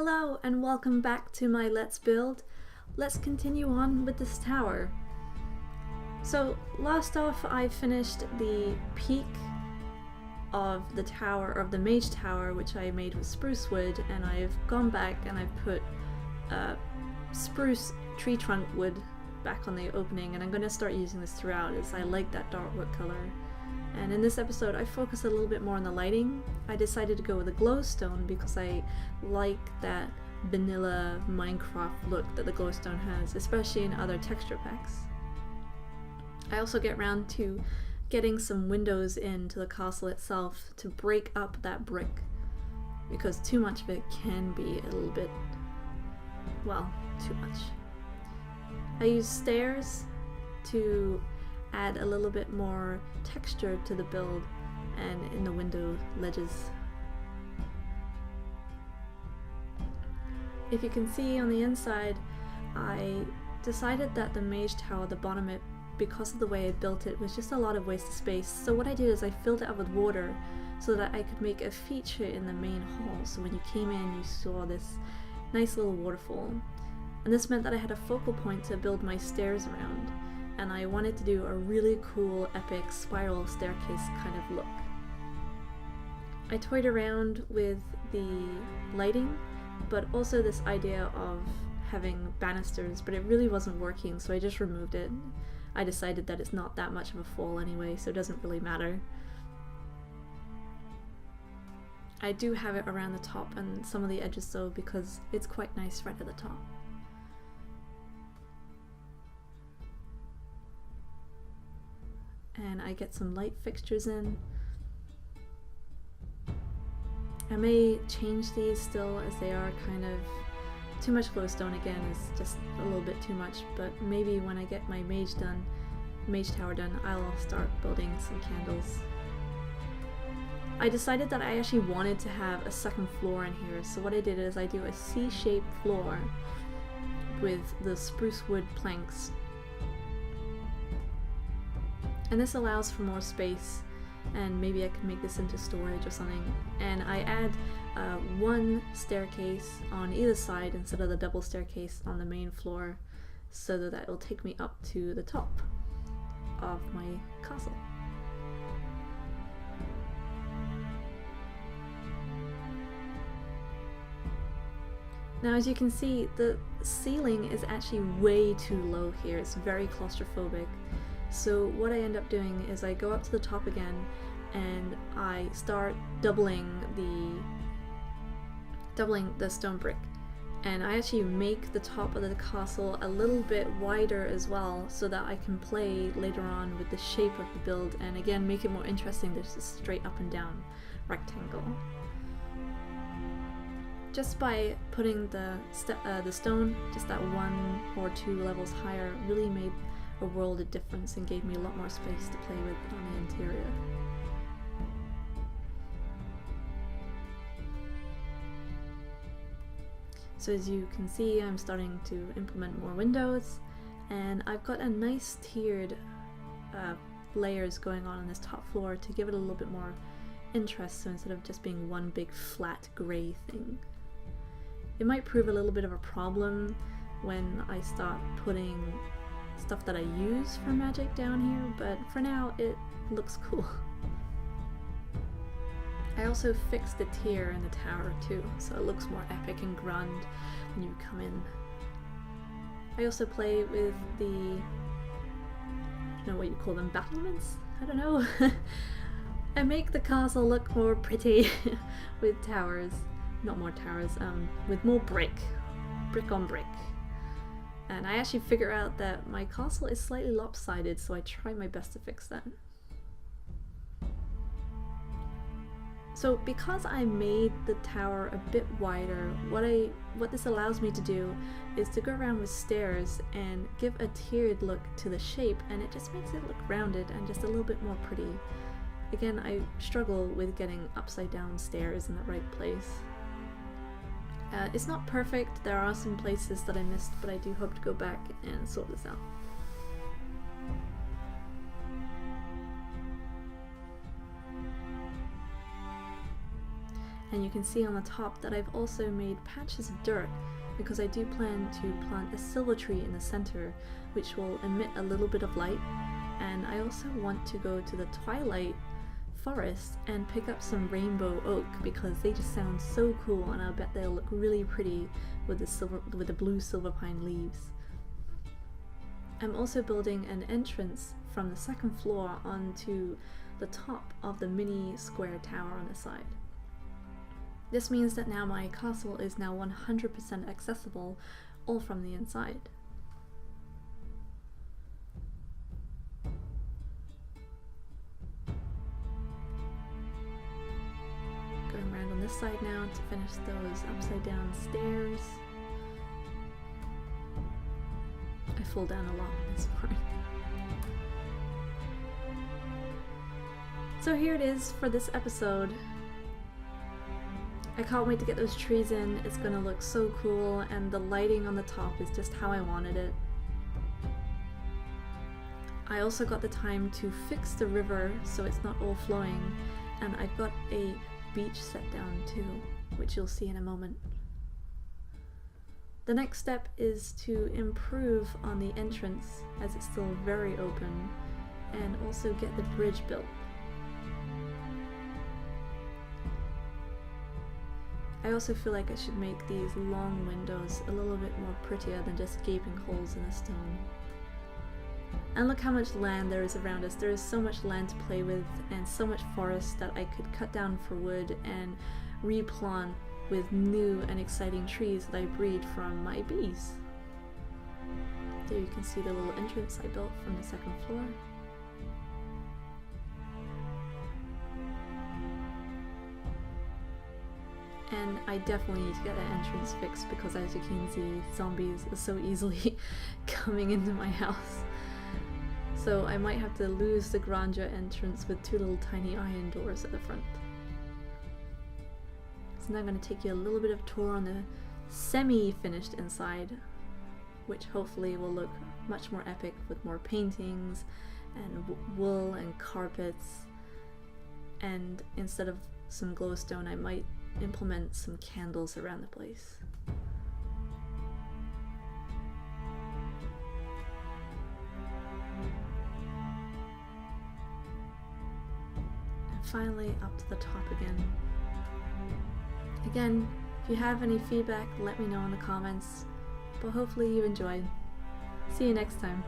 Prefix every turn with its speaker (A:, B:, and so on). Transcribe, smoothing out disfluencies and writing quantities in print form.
A: Hello and welcome back to my Let's Build. Let's continue on with this tower. So last off I finished the peak of the tower, of the mage tower, which I made with spruce wood, and I've gone back and I've put spruce tree trunk wood back on the opening, and I'm going to start using this throughout as I like that dark wood color. And in this episode I focus a little bit more on the lighting. I decided to go with a glowstone because I like that vanilla Minecraft look that the glowstone has, especially in other texture packs. I also get around to getting some windows into the castle itself to break up that brick, because too much of it can be a little bit, well, too much. I use stairs to add a little bit more texture to the build and in the window ledges. If you can see on the inside, I decided that the mage tower at the bottom, because of the way I built it, was just a lot of wasted space. So what I did is I filled it up with water so that I could make a feature in the main hall. So when you came in, you saw this nice little waterfall. And this meant that I had a focal point to build my stairs around. And I wanted to do a really cool, epic spiral staircase kind of look. I toyed around with the lighting, but also this idea of having banisters, but it really wasn't working, so I just removed it. I decided that it's not that much of a fall anyway, so it doesn't really matter. I do have it around the top and some of the edges though, because it's quite nice right at the top. And I get some light fixtures in. I may change these still, as they are kind of too much glowstone again is just a little bit too much, but maybe when I get my mage tower done, I'll start building some candles. I decided that I actually wanted to have a second floor in here, so what I did is I do a C-shaped floor with the spruce wood planks. And this allows for more space, and maybe I can make this into storage or something. And I add one staircase on either side instead of the double staircase on the main floor, so that it will take me up to the top of my castle. Now, as you can see, the ceiling is actually way too low here. It's very claustrophobic. So what I end up doing is I go up to the top again and I start doubling the stone brick, and I actually make the top of the castle a little bit wider as well, so that I can play later on with the shape of the build and again make it more interesting than just a straight up and down rectangle. Just by putting the stone just that 1 or 2 levels higher really made a world of difference and gave me a lot more space to play with on the interior. So as you can see, I'm starting to implement more windows, and I've got a nice tiered layers going on this top floor to give it a little bit more interest, so instead of just being one big flat grey thing. It might prove a little bit of a problem when I start putting stuff that I use for magic down here, but for now it looks cool. I also fixed the tier in the tower too, so it looks more epic and grand when you come in. I also play with the, I don't know what you call them, battlements? I don't know. I make the castle look more pretty with towers, not more towers, with more brick on brick. And I actually figure out that my castle is slightly lopsided, so I try my best to fix that. So because I made the tower a bit wider, what this allows me to do is to go around with stairs and give a tiered look to the shape, and it just makes it look rounded and just a little bit more pretty. Again, I struggle with getting upside down stairs in the right place. It's not perfect, there are some places that I missed, but I do hope to go back and sort this out. And you can see on the top that I've also made patches of dirt because I do plan to plant a silver tree in the center, which will emit a little bit of light. And I also want to go to the twilight forest and pick up some rainbow oak because they just sound so cool, and I'll bet they'll look really pretty with the blue silver pine leaves. I'm also building an entrance from the second floor onto the top of the mini square tower on the side. This means that now my castle is now 100% accessible, all from the inside. Going around on this side now to finish those upside down stairs. I fall down a lot in this part. So here it is for this episode. I can't wait to get those trees in. It's gonna look so cool, and the lighting on the top is just how I wanted it. I also got the time to fix the river so it's not all flowing, and I've got a beach set down too, which you'll see in a moment. The next step is to improve on the entrance as it's still very open, and also get the bridge built. I also feel like I should make these long windows a little bit more prettier than just gaping holes in the stone. And look how much land there is around us. There is so much land to play with and so much forest that I could cut down for wood and replant with new and exciting trees that I breed from my bees. There you can see the little entrance I built from the second floor. And I definitely need to get that entrance fixed because, as you can see, zombies are so easily coming into my house. So I might have to lose the grandeur entrance with two little tiny iron doors at the front. So now I'm going to take you a little bit of a tour on the semi-finished inside, which hopefully will look much more epic with more paintings and wool and carpets. And instead of some glowstone, I might implement some candles around the place. And finally up to the top again. Again, if you have any feedback, let me know in the comments, but hopefully you enjoyed. See you next time.